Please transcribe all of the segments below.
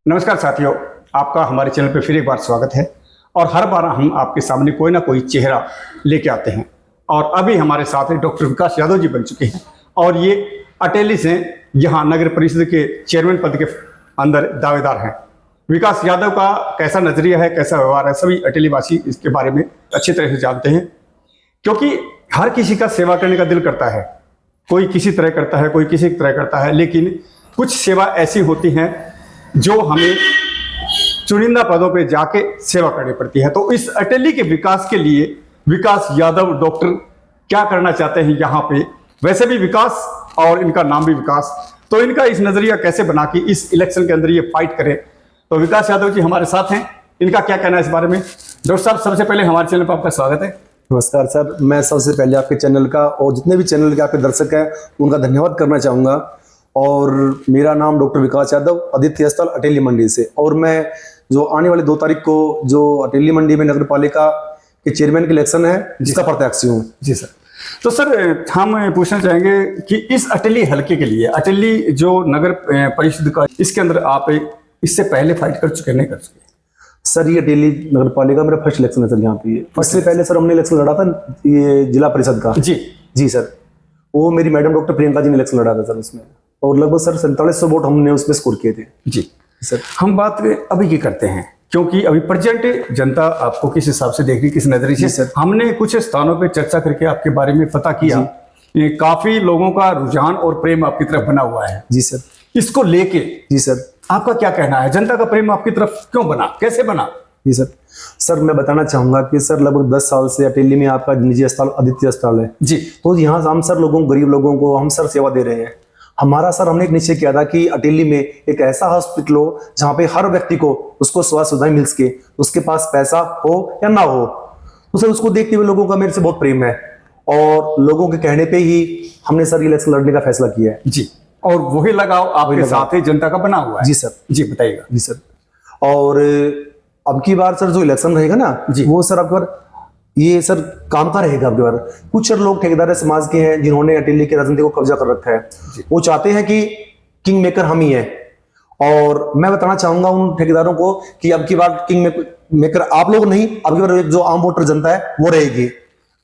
नमस्कार साथियों, आपका हमारे चैनल पर फिर एक बार स्वागत है। और हर बार हम आपके सामने कोई ना कोई चेहरा लेके आते हैं और अभी हमारे साथ डॉक्टर विकास यादव जी बन चुके हैं और ये अटेली से यहाँ नगर परिषद के चेयरमैन पद के अंदर दावेदार हैं। विकास यादव का कैसा नजरिया है, कैसा व्यवहार है, सभी अटेली वासी इसके बारे में अच्छी तरह से जानते हैं, क्योंकि हर किसी का सेवा करने का दिल करता है। कोई किसी तरह करता है, कोई किसी तरह करता है, लेकिन कुछ सेवा ऐसी होती हैं जो हमें चुनिंदा पदों पे जाके सेवा करनी पड़ती है। तो इस अटेली के विकास के लिए विकास यादव डॉक्टर क्या करना चाहते हैं यहाँ पे, वैसे भी विकास और इनका नाम भी विकास, तो इनका इस नजरिया कैसे बना कि इस इलेक्शन के अंदर ये फाइट करें। तो विकास यादव जी हमारे साथ हैं, इनका क्या कहना है इस बारे में। डॉक्टर साहब, सबसे पहले हमारे चैनल पर आपका स्वागत है। नमस्कार सर, मैं सबसे पहले आपके चैनल का और जितने भी चैनल के आपके दर्शक हैं उनका धन्यवाद करना चाहूँगा। और मेरा नाम डॉक्टर विकास यादव, आदित्य स्थल अटेली मंडी से, और मैं जो आने वाले 2 तारीख को जो अटेली मंडी में नगर पालिका के चेयरमैन की इलेक्शन है जिसका प्रत्याशी हूँ। जी सर। तो सर, हम पूछना चाहेंगे कि इस अटेली हल्के के लिए, अटेली जो नगर परिषद का, इसके अंदर आप इससे पहले फाइट कर चुके, नहीं कर चुके? सर, ये अटेली नगर पालिका मेरा फर्स्ट इलेक्शन है सर। यहाँ पे फर्स्ट से पहले सर हमने इलेक्शन लड़ा था ये जिला परिषद का। जी सर, वो मेरी मैडम डॉक्टर प्रियंका जी ने इलेक्शन लड़ा था सर उसमें, और लगभग सर 4700 वोट हमने उसमें स्कोर किए थे। जी सर, हम बात अभी की करते हैं, क्योंकि अभी प्रेजेंट जनता आपको किस हिसाब से देख रही, किस नजरिए से। हमने कुछ स्थानों पे चर्चा करके आपके बारे में पता किया, काफी लोगों का रुझान और प्रेम आपकी तरफ बना हुआ है। जी सर, इसको लेके जी सर आपका क्या कहना है? जनता का प्रेम आपकी तरफ क्यों बना, कैसे बना? जी सर, मैं बताना चाहूंगा कि सर लगभग 10 साल से अटेली में आपका निजी अस्पताल आदित्य अस्पताल है जी। तो यहाँ हम सर लोगों, गरीब लोगों को हम सर सेवा दे रहे हैं। हमारा सर हमने एक निश्चय किया था कि अटेली में एक ऐसा हॉस्पिटल हो जहाँ पे हर व्यक्ति को उसको स्वास्थ्य सुविधाएं मिल सके, उसके पास पैसा हो या ना हो। तो सर उसको देखते हुए लोगों का मेरे से बहुत प्रेम है और लोगों के कहने पे ही हमने सर इलेक्शन लड़ने का फैसला किया है जी। और वही लगाव आपके साथ ही जनता का बना हुआ है। जी सर। जी बताइएगा। जी सर, और अब की बार सर जो इलेक्शन रहेगा ना जी, वो सर अब ये सर काम का रहेगा। अब की बार कुछ सर लोग ठेकेदार समाज के हैं जिन्होंने अटेली के राजनीति को कब्जा कर रखा है। वो चाहते हैं कि किंग मेकर हम ही हैं, और मैं बताना चाहूंगा उन ठेकेदारों को कि अब की बार किंग मेकर आप लोग नहीं, अब की बार जो आम वोटर जनता है वो रहेगी।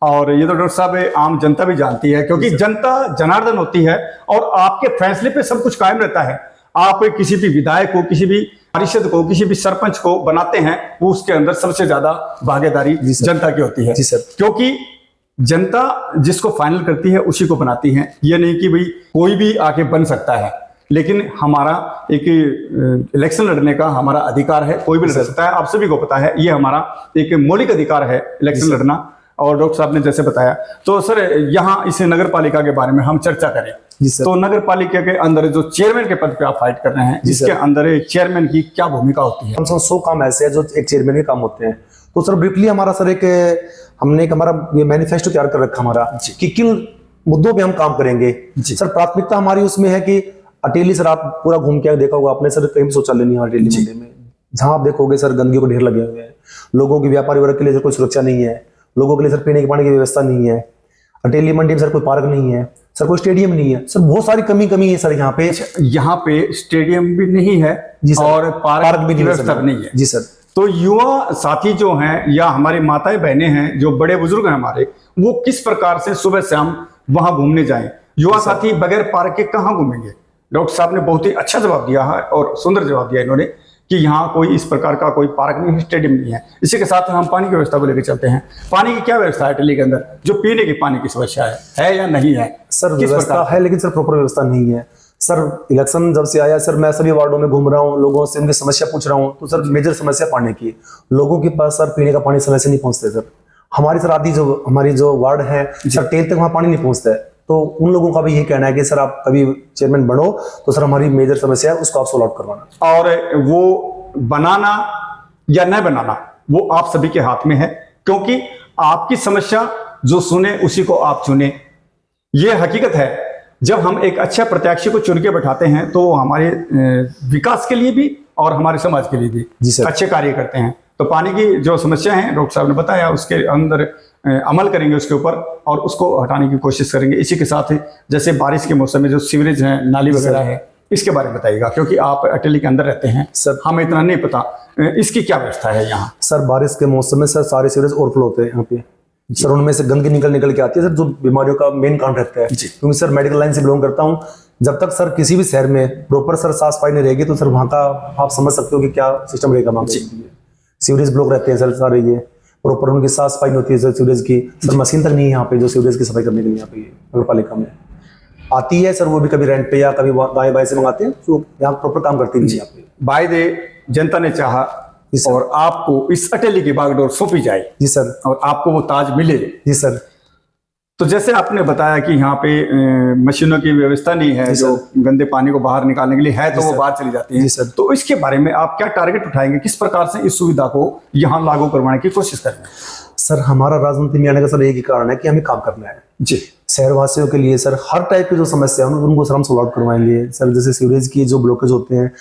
और ये तो डॉक्टर साहब आम जनता भी जानती है, क्योंकि जनता जनार्दन होती है और आपके फैसले पे सब कुछ कायम रहता है। आप किसी भी विधायक को, किसी भी पारिषद को, किसी भी सरपंच को बनाते हैं, वो उसके अंदर सबसे ज्यादा भागीदारी जनता की होती है। जी सर, क्योंकि जनता जिसको फाइनल करती है उसी को बनाती है। ये नहीं कि भाई कोई भी आके बन सकता है, लेकिन हमारा एक इलेक्शन लड़ने का हमारा अधिकार है, कोई भी लड़ सकता है। आप सभी को पता है, ये हमारा एक मौलिक अधिकार है इलेक्शन लड़ना। और डॉक्टर साहब ने जैसे बताया, तो सर यहाँ इस नगर पालिका के बारे में हम चर्चा करें तो नगर पालिका के अंदर जो चेयरमैन के पद पे आप फाइट कर रहे हैं, जिसके अंदर चेयरमैन की क्या भूमिका होती है? 100 काम ऐसे हैं जो एक चेयरमैन के काम होते हैं। तो सर ब्रीफली हमारा सर हमने एक हमारा ये मैनिफेस्टो तैयार कर रखा हमारा कि किन मुद्दों पे हम काम करेंगे। सर प्राथमिकता हमारी उसमें है कि अटेली, सर आप पूरा घूम के देखा होगा आपने सर, कहीं शौचालय नहीं है अटेली मंडी में। जहां आप देखोगे सर गंदगी को ढेर लगे हुए हैं, लोगों की व्यापारी वर्ग के लिए कोई सुरक्षा नहीं है, लोगों के लिए सर पीने के पानी की व्यवस्था नहीं है। अटेली मंडी में सर कोई पार्क नहीं है, सर कोई स्टेडियम नहीं है, सर बहुत सारी कमी है सर यहाँ पे। यहाँ पे स्टेडियम भी नहीं है और पार्क भी व्यवस्था नहीं है। जी सर। तो युवा साथी जो हैं या हमारी माताएं बहनें हैं, जो बड़े बुजुर्ग हैं हमारे, वो किस प्रकार से सुबह शाम वहां घूमने जाएं? युवा साथी बगैर पार्क के कहाँ घूमेंगे? डॉक्टर साहब ने बहुत ही अच्छा जवाब दिया है और सुंदर जवाब दिया इन्होंने कि यहाँ कोई इस प्रकार का कोई पार्क नहीं है, स्टेडियम नहीं है। इसी के साथ हम पानी की व्यवस्था को लेकर चलते हैं। पानी की क्या व्यवस्था है अटेली के अंदर? जो पीने के पानी की समस्या है या नहीं है? सर व्यवस्था है, लेकिन सर प्रॉपर व्यवस्था नहीं है। सर इलेक्शन जब से आया सर, मैं सभी वार्डों में घूम रहा हूँ, लोगों से उनकी समस्या पूछ रहा हूँ, तो सर मेजर समस्या पानी की। लोगों के पास सर पीने का पानी समय से नहीं पहुंचते सर। हमारी सर आधी जो हमारी जो वार्ड है सर, टेल तक वहाँ पानी नहीं पहुंचता है। तो उन लोगों का भी यही कहना है कि सर आप कभी चेयरमैन बनो तो सर हमारी मेजर समस्या है उसको आप सॉल्व आउट करवाना। और वो बनाना या न बनाना वो आप सभी के हाथ में है, क्योंकि आपकी समस्या जो सुने उसी को आप चुने। ये हकीकत है, जब हम एक अच्छा प्रत्याशी को चुन के बैठाते हैं तो हमारे विकास के लिए भी और हमारे समाज के लिए भी अच्छे कार्य करते हैं। तो पानी की जो समस्या है डॉक्टर साहब ने बताया, उसके अंदर अमल करेंगे उसके ऊपर और उसको हटाने की कोशिश करेंगे। इसी के साथ जैसे बारिश के मौसम में जो सीवरेज है, नाली वगैरह है, इसके बारे में बताइएगा, क्योंकि आप अटेली के अंदर रहते हैं सर। हमें इतना नहीं पता इसकी क्या व्यवस्था है यहाँ। सर बारिश के मौसम में सर सारे सीवरेज ओवरफ्लो होते हैं यहाँ पे सर, उनमें से गंदगी निकल के आती है सर, जो बीमारियों का मेन कारण रहता है। जी। क्योंकि सर मेडिकल लाइन से बिलोंग करता हूँ, जब तक सर किसी भी शहर में प्रॉपर सर साफ सफाई नहीं रहेगी तो सर वहाँ का आप समझ सकते हो कि क्या सिस्टम रहेगा वहाँ पे। सीवरेज ब्लॉक रहते हैं सर सारे, ये प्रॉपर उनकी साफ सफाई नहीं होती है सर सीवरेज की। सर मशीन तक नहीं है यहाँ पे जो सीवरेज की सफाई करने के लिए यहाँ पे नगर पालिका में आती है सर, वो भी कभी रेंट पे या कभी दाएं बाएं से मंगाते हैं, तो यहाँ प्रॉपर काम करती नहीं है यहाँ पे। बाय दे जनता ने चाहा और आपको इस अटेली की बागडोर सौंपी जाए जी सर, और आपको वो ताज मिले। जी सर। तो जैसे आपने बताया कि यहाँ पे मशीनों की व्यवस्था नहीं है जो गंदे पानी को बाहर निकालने के लिए है, तो वो बाहर चली जाती है। जी सर। तो इसके बारे में आप क्या टारगेट उठाएंगे, किस प्रकार से इस सुविधा को यहाँ लागू करवाने की कोशिश करेंगे? सर हमारा राजनीति में आने का सर एक ही कारण है कि हमें काम करना है जी। शहरवासियों के लिए सर हर टाइप की जो समस्या है उनको सर हम सॉल्व आउट करवाएंगे सर। जैसे सीवरेज की जो ब्लॉकेज होते हैं,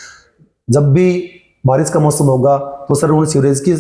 जब भी बारिश का मौसम होगा तो सर उन सीवरेज की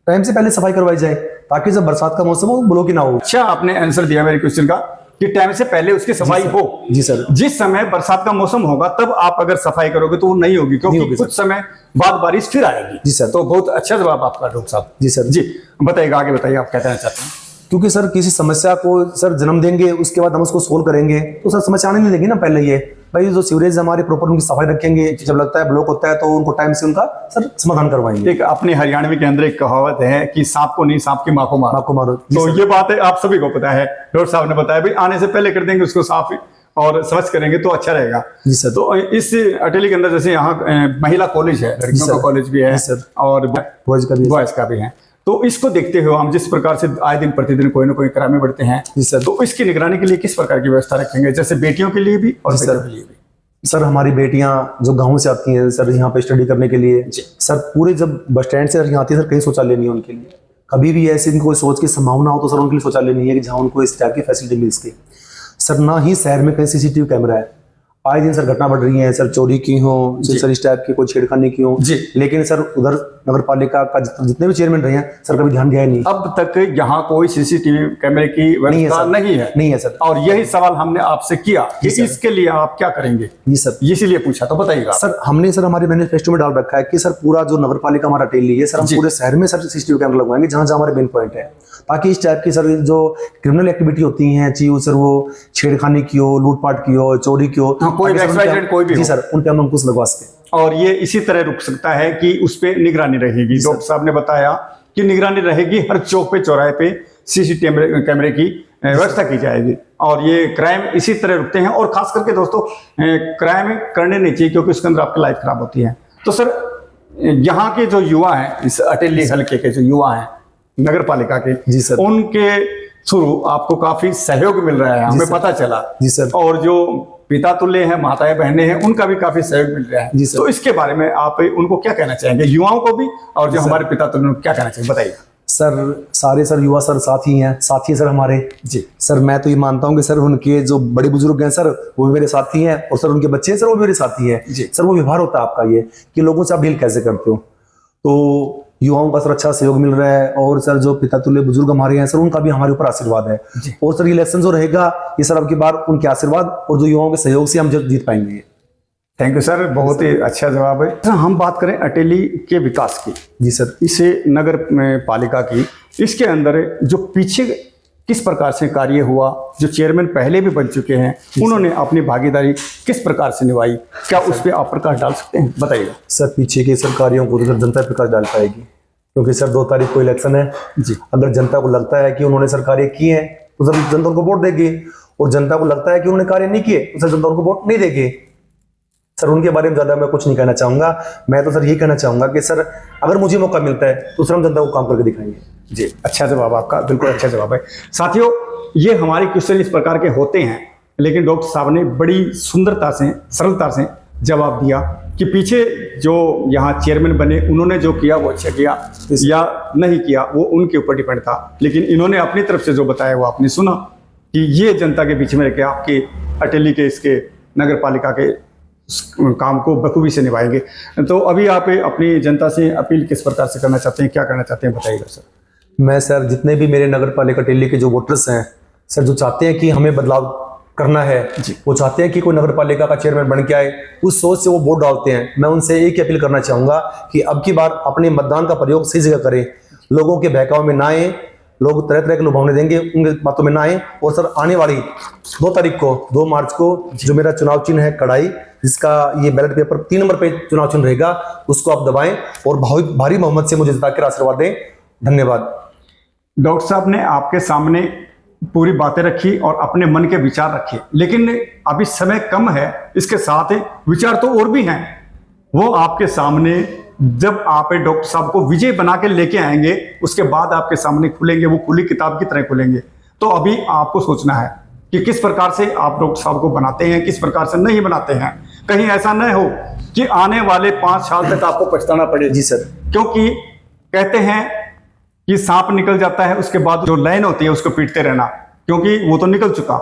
टाइम से पहले सफाई करवाई जाए, ताकि जब बरसात का मौसम हो ब्लॉक ही ना हो। अच्छा, आपने आंसर दिया मेरे क्वेश्चन का कि टाइम से पहले उसकी सफाई हो। जी सर। जिस समय बरसात का मौसम होगा तब आप अगर सफाई करोगे तो वो नहीं होगी, क्योंकि कुछ समय बाद बारिश फिर आएगी। जी सर। तो बहुत अच्छा जवाब आपका डॉक्टर साहब। जी सर। जी बताइएगा, आगे बताइए, आप क्या कहना चाहते हैं? क्योंकि सर किसी समस्या को सर जन्म देंगे, उसके बाद हम उसको सोल्व करेंगे, तो सर समस्या आने नहीं देगी ना। पहले ये भाई जो सीवरेज हमारे प्रॉपर उनकी सफाई रखेंगे, जब लगता है ब्लॉक होता है तो उनको टाइम से उनका सर समाधान करवाएंगे। एक अपने हरियाणवी के अंदर एक कहावत है कि सांप को नहीं, सांप की माँ को मारो। आपको मारो। तो ये बात है, आप सभी को पता है, डॉक्टर साहब ने बताया भाई आने से पहले कर देंगे उसको साफ और समझ करेंगे तो अच्छा रहेगा। जी सर। तो इस अटेली के अंदर जैसे यहाँ महिला कॉलेज है, लड़कियों का कॉलेज भी है और बॉयज का भी है, तो इसको देखते हुए हम जिस प्रकार से आए दिन प्रतिदिन कोई ना कोई क्राइम बढ़ते हैं, तो इसकी निगरानी के लिए किस प्रकार की व्यवस्था रखेंगे, जैसे बेटियों के लिए भी और बेटों के लिए भी? सर हमारी बेटियां जो गांव से आती हैं सर यहाँ पे स्टडी करने के लिए, सर पूरे जब बस स्टैंड से यहाँ आती है सर, कहीं शौचालय नहीं है उनके लिए। कभी भी ऐसी इनको कोई सोच की संभावना हो तो सर उनके लिए शौचालय नहीं है कि जहाँ उनको इस टाइप की फैसिलिटी मिल सके। सर ना ही शहर में कहीं सीसीटीवी कैमरा है, आए दिन सर घटना बढ़ रही है सर, चोरी की हो सर, इस टाइप की कोई छेड़खानी की हो। लेकिन सर उधर नगर पालिका का जितने भी चेयरमैन रहे हैं सर कभी ध्यान दिया ही नहीं। अब तक यहाँ कोई सीसीटीवी कैमरे की व्यवस्था नहीं है सर। और यही सवाल हमने आपसे किया कि इसके लिए आप क्या करेंगे। जी सर, इसीलिए पूछा, तो बताइएगा। सर हमने सर हमारे मैनिफेस्टो में डाल रखा है कि सर पूरा जो नगर पालिका हमारा अटेली है सर, हम पूरे शहर में सर सीसीटीवी कैमरा लगवाएंगे जहां जहां हमारे मेन पॉइंट है, ताकि इस टाइप की सर जो क्रिमिनल एक्टिविटी होती है, चाहे सर वो छेड़खानी की हो, लूटपाट की हो, चोरी की हो, कोई भी जी सर, उन पे हम अंकुश लगवा सके। और ये इसी तरह रुक सकता है कि उस पर निगरानी रहेगी। डॉक्टर साहब ने बताया कि निगरानी रहेगी, हर चौक पे चौराहे पे सीसीटीवी कैमरे की व्यवस्था की जाएगी और ये क्राइम इसी तरह रुकते हैं। और खास करके दोस्तों क्राइम करने नहीं चाहिए, क्योंकि उसके अंदर आपकी लाइफ खराब होती है। तो सर यहाँ के जो युवा हैं, इस अटेली हल्के के जो युवा हैं नगर पालिका के, जी सर, उनके थ्रू आपको काफी सहयोग मिल रहा है, हमें पता चला। जी सर। और जो पिता तुल्य हैं, माताएं बहनें हैं, उनका भी काफी सहयोग मिल रहा है। जी सर। तो इसके बारे में आप उनको क्या कहना चाहेंगे, युवाओं को भी और जो हमारे पिता तुल्य, क्या कहना चाहिए, बताइए। सर सारे सर युवा सर साथी हैं सर हमारे। जी सर मैं तो ये मानता हूँ कि सर उनके जो बड़े बुजुर्ग हैं सर वो भी मेरे साथी हैं, और सर उनके बच्चे हैं सर वो भी मेरे साथी हैं। सर वो व्यवहार होता है आपका ये कि लोगों से आप डील कैसे करते हो, तो युवाओं का सर अच्छा सहयोग मिल रहा है। और सर जो पिता तुल्य बुजुर्ग हमारे हैं सर, उनका भी हमारे ऊपर आशीर्वाद है। और सर इलेक्शन जो रहेगा ये सर अब की बार उनके आशीर्वाद और जो युवाओं के सहयोग से हम जीत पाएंगे। थैंक यू सर, बहुत ही अच्छा जवाब है। सर हम बात करें अटेली के विकास की, जी सर, इसे नगर पालिका की, इसके अंदर जो पीछे किस प्रकार से कार्य हुआ, जो चेयरमैन पहले भी बन चुके हैं उन्होंने अपनी भागीदारी किस प्रकार से निभाई, क्या उस पर आप प्रकाश डाल सकते हैं, बताइएगा। सर पीछे के सर कार्यों को तो सर जनता प्रकाश डाल पाएगी, क्योंकि सर 2 तारीख को इलेक्शन है जी। अगर जनता को लगता है कि उन्होंने सर कार्य किए हैं तो सर जनता उनको वोट देगी, और जनता को लगता है कि उन्होंने कार्य नहीं किए तो सर जनता उनको वोट नहीं देगी। सर उनके बारे में ज्यादा मैं कुछ नहीं कहना चाहूंगा। मैं तो सर ये कहना चाहूंगा कि सर अगर मुझे मौका मिलता है तो सर हम जनता को काम करके दिखाएंगे। जी, अच्छा जवाब आपका, बिल्कुल अच्छा जवाब है। साथियों, ये हमारे क्वेश्चन इस प्रकार के होते हैं, लेकिन डॉक्टर साहब ने बड़ी सुंदरता से, सरलता से जवाब दिया कि पीछे जो यहाँ चेयरमैन बने उन्होंने जो किया वो अच्छा किया या नहीं किया वो उनके ऊपर डिपेंड था, लेकिन इन्होंने अपनी तरफ से जो बताया वो आपने सुना कि ये जनता के बीच में रह के आपके अटेली के इसके नगर पालिका के काम को बखूबी से निभाएंगे। तो अभी आप अपनी जनता से अपील किस प्रकार से करना चाहते हैं, क्या करना चाहते हैं, बताइएगा सर। मैं सर जितने भी मेरे नगर पालिका अटेली के जो वोटर्स हैं सर, जो चाहते हैं कि हमें बदलाव करना है, वो चाहते हैं कि कोई नगर पालिका का चेयरमैन बन के आए, उस सोच से वो वोट डालते हैं। मैं उनसे एक ही अपील करना चाहूंगा कि अब की बार अपने मतदान का प्रयोग सही जगह करें, लोगों के बहकाव में ना आए, लोग तरह तरह के लुभावने देंगे उनके बातों में ना आए। और सर आने वाली 2 मार्च को जो मेरा चुनाव चिन्ह है कड़ाई, जिसका ये बैलेट पेपर 3 नंबर पे चुनाव चिन्ह रहेगा, उसको आप दबाएं और भारी बहुमत से मुझे जिताकर आशीर्वाद दें। धन्यवाद। डॉक्टर साहब ने आपके सामने पूरी बातें रखी और अपने मन के विचार रखे, लेकिन अभी समय कम है, इसके साथ विचार तो और भी हैं। वो आपके सामने जब आप डॉक्टर साहब को विजय बना के लेके आएंगे, उसके बाद आपके सामने खुलेंगे, वो खुली किताब की तरह खुलेंगे। तो अभी आपको सोचना है कि किस प्रकार से आप डॉक्टर साहब को बनाते हैं, किस प्रकार से नहीं बनाते हैं। कहीं ऐसा न हो कि आने वाले 5 साल तक आपको पछताना पड़े। जी सर। क्योंकि कहते हैं कि सांप निकल जाता है, उसके बाद जो लाइन होती है उसको पीटते रहना, क्योंकि वो तो निकल चुका।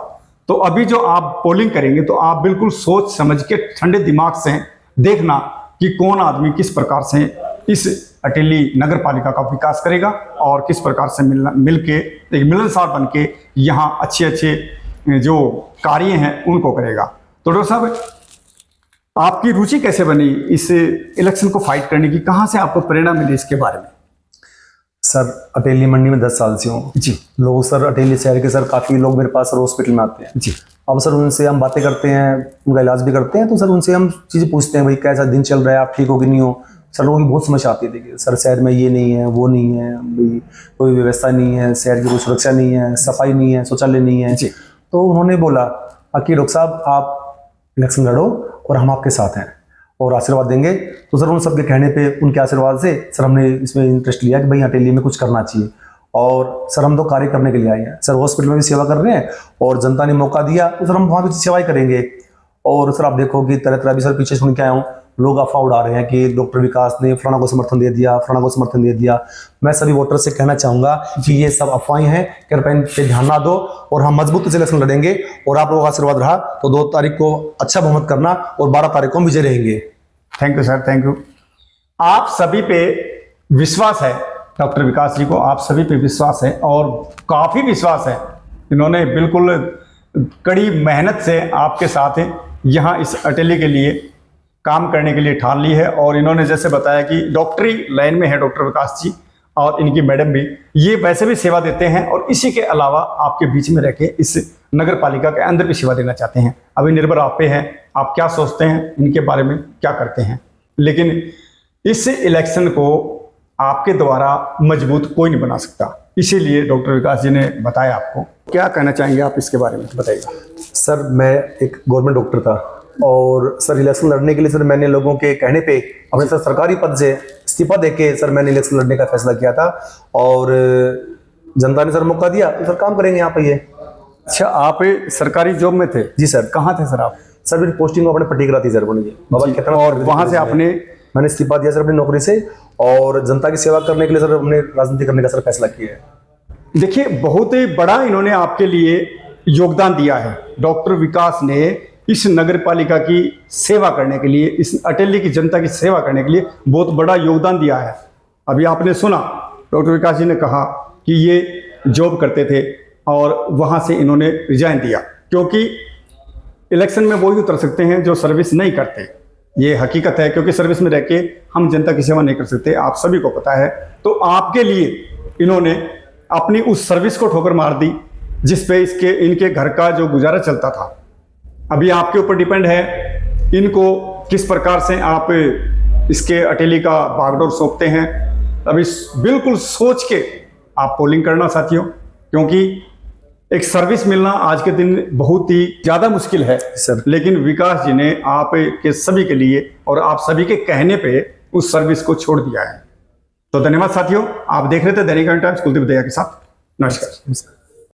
तो अभी जो आप पोलिंग करेंगे तो आप बिल्कुल सोच समझ के ठंडे दिमाग से देखना कि कौन आदमी किस प्रकार से इस अटेली नगर पालिका का विकास करेगा और किस प्रकार से मिलके एक मिलनसार बन के यहाँ अच्छे जो कार्य हैं उनको करेगा। तो डॉक्टर साहब, आपकी रुचि कैसे बनी इस इलेक्शन को फाइट करने की? कहाँ से आपको प्रेरणा मिली इसके बारे में? सर अटेली मंडी में 10 साल से हूँ जी। लोग सर अटेली शहर के सर काफ़ी लोग मेरे पास सर हॉस्पिटल में आते हैं जी। अब सर उनसे हम बातें करते हैं, उनका इलाज भी करते हैं। तो सर उनसे हम चीज़ें पूछते हैं, भाई कैसा दिन चल रहा है, आप ठीक हो कि नहीं हो। सर लोगों की बहुत समस्या आती है, देखिए सर शहर में ये नहीं है, वो नहीं है, भाई कोई व्यवस्था नहीं है, शहर की कोई सुरक्षा नहीं है, सफाई नहीं है, शौचालय नहीं है। तो उन्होंने बोला कि डॉक्टर साहब आप इलेक्शन लड़ो और हम आपके साथ हैं और आशीर्वाद देंगे। तो सर उन सबके कहने पे, उनके आशीर्वाद से सर हमने इसमें इंटरेस्ट लिया कि भाई अटेली में कुछ करना चाहिए। और सर हम तो कार्य करने के लिए आए हैं, सर हॉस्पिटल में भी सेवा कर रहे हैं और जनता ने मौका दिया तो सर हम वहाँ भी सेवाएं करेंगे। और सर आप देखो कि तरह तरह भी सर पीछे सुन के आया हूँ, लोग अफवाह उड़ा रहे हैं कि डॉक्टर विकास ने फलाना को समर्थन दे दिया, फलाना को समर्थन दे दिया। मैं सभी वोटर से कहना चाहूँगा कि ये सब अफवाहें हैं, कृपया इन पे ध्यान ना दो और हम मजबूत से इलेक्शन लड़ेंगे। और आप लोगों का आशीर्वाद रहा तो 2 तारीख को अच्छा बहुमत करना और 12 तारीख को हम विजय रहेंगे। Thank you sir, thank you. आप सभी पे विश्वास है, डॉक्टर विकास जी को आप सभी पे विश्वास है और काफ़ी विश्वास है। इन्होंने बिल्कुल कड़ी मेहनत से आपके साथ यहाँ इस अटेली के लिए काम करने के लिए ठान ली है। और इन्होंने जैसे बताया कि डॉक्टरी लाइन में है डॉक्टर विकास जी और इनकी मैडम भी, ये वैसे भी सेवा देते हैं और इसी के अलावा आपके बीच में रह के इस नगर पालिका के अंदर भी सेवा देना चाहते हैं। अभी निर्भर आप पे है, आप क्या सोचते हैं, इनके बारे में क्या करते हैं। लेकिन इस इलेक्शन को आपके द्वारा मजबूत कोई नहीं बना सकता, इसीलिए डॉक्टर विकास जी ने बताया। आपको क्या कहना चाहेंगे आप इसके बारे में बताइए। सर मैं एक गवर्नमेंट डॉक्टर था और सर इलेक्शन लड़ने के लिए सर मैंने लोगों के कहने पे अपने सर सरकारी पद से इस्तीफा देके सर मैंने इलेक्शन लड़ने का फैसला किया था और जनता ने सर मौका दिया तो सर काम करेंगे यहाँ पे। ये अच्छा, आप सरकारी जॉब में थे? जी सर। कहाँ थे सर आप? सर मेरी पोस्टिंग अपने पट्टी करा थी सर बाबा कितना, और वहाँ से मैंने इस्तीफा दिया सर अपनी नौकरी से और जनता की सेवा करने के लिए सर हमने राजनीति करने का सर फैसला किया है। देखिए, बहुत ही बड़ा इन्होंने आपके लिए योगदान दिया है। डॉक्टर विकास ने इस नगर पालिका की सेवा करने के लिए, इस अटेली की जनता की सेवा करने के लिए बहुत बड़ा योगदान दिया है। अभी आपने सुना डॉक्टर विकास जी ने कहा कि ये जॉब करते थे और वहाँ से इन्होंने रिजाइन दिया, क्योंकि इलेक्शन में वही उतर सकते हैं जो सर्विस नहीं करते। ये हकीकत है, क्योंकि सर्विस में रह के हम जनता की सेवा नहीं कर सकते, आप सभी को पता है। तो आपके लिए इन्होंने अपनी उस सर्विस को ठोकर मार दी जिस पे इनके घर का जो गुजारा चलता था। अभी आपके ऊपर डिपेंड है इनको किस प्रकार से आप इसके अटेली का बागडोर सौंपते हैं। अभी बिल्कुल सोच के आप पोलिंग करना साथियों, क्योंकि एक सर्विस मिलना आज के दिन बहुत ही ज़्यादा मुश्किल है सर। लेकिन विकास जी ने आप के सभी के लिए और आप सभी के कहने पे उस सर्विस को छोड़ दिया है। तो धन्यवाद साथियों, आप देख रहे थे दैनिक टाइम्स कुलदीप दया के साथ। नमस्कार।